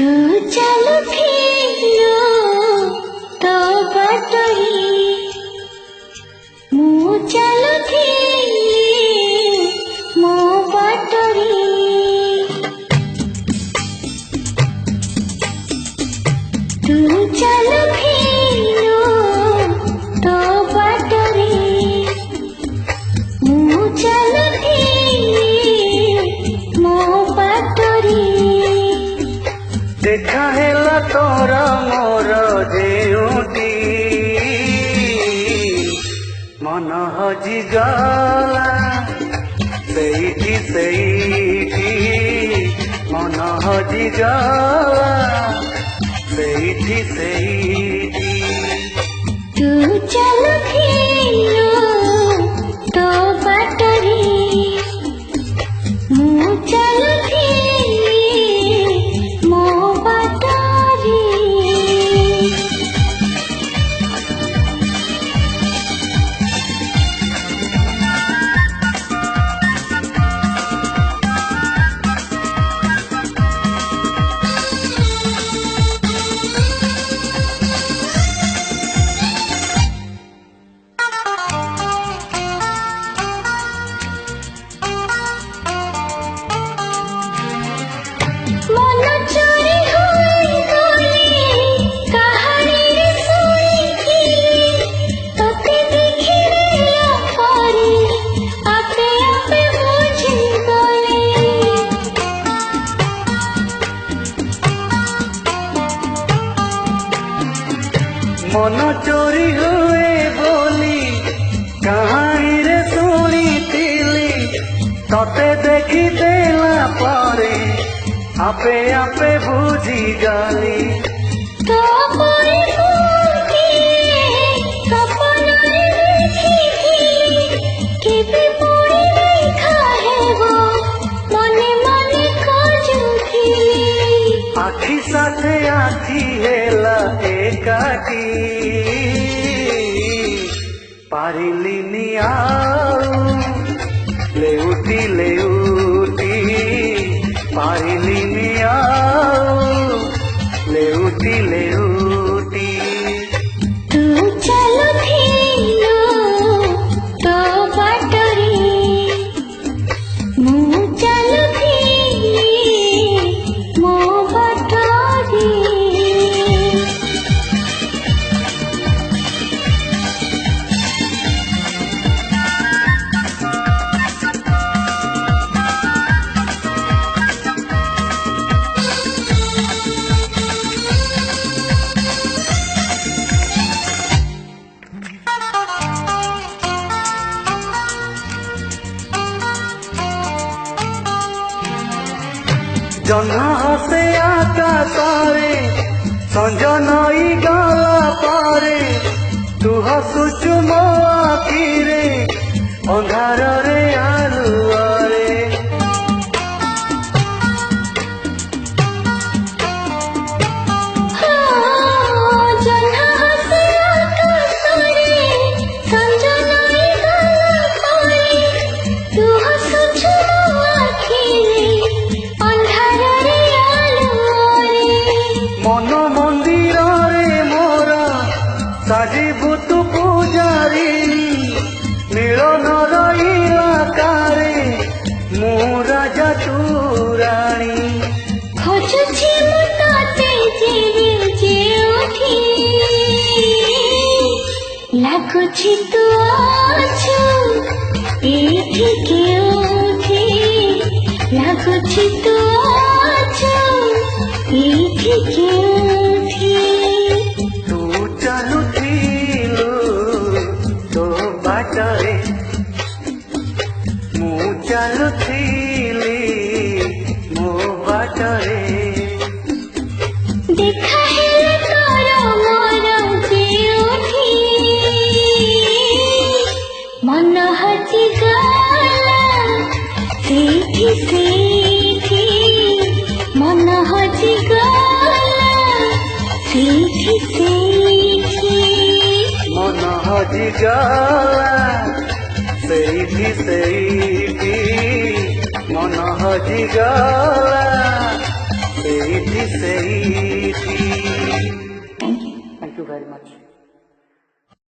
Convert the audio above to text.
तू ଚାଲୁଥିଲୁ ତୋ ବାଟରେ ମୁଁ ଚାଲୁଥିଲି ମୋ ବାଟରେ ତୁ ଚାଲୁଥିଲୁ ତୋ ବାଟରେ ମୁଁ ଚାଲୁଥିଲି ମୋ ବାଟରେ देखा हेला तोरा मोर जेउटी मन हजी गला सेठी सेठी मन हजी गला सेठी सेठी तू ଚାଲୁଥିଲୁ ତୋ ବାଟରେ ମୁଁ ଚାଲୁଥିଲି ମୋ ବାଟରେ मन चोरी होई गई कहानी सुनिथिली तोते देखिला परी आपे आपे बुझी गई मन चोरी हुए बोली कहानी रे सुनी तते देखी देला परे आपे आपे बुझी गली तो परी सपनारे देखिथिली केबे परी देखा हेबो मने मने खोजुथिली आखी साथे आखी हेला एकाकी पारिलिनी आउ लेउटी पारिलिनी आउ लेउटी तू ଚାଲୁଥିଲୁ ତୋ ବାଟରେ ମୁଁ ଚାଲୁଥିଲି ମୋ ବାଟରେ जह्न हसे आकाशरे संज नई गला पारे तू हसुचु मो आखिरे अंधार रे आलुआरे मन मंदिर रे मोरा साजिबु तू पूजारी मिलन रहिला कारे मु राजा तू रानी खोजुछि मु तोते जेबे जेउठी लाଗୁछि तू अछु एठी केउठी लाଗୁछि तू अछु एठी केउठी तू चालुथिलु तो बाटरे मु चालुथिली मो बाटरे देखा हेला तोरा मोर जेउठी मन हजी गला सेठी सेठी मन हजी गला सेठी सेठी मन हजी गला सेठी मन हजी गला ସେଇଠି thank you thank you very much.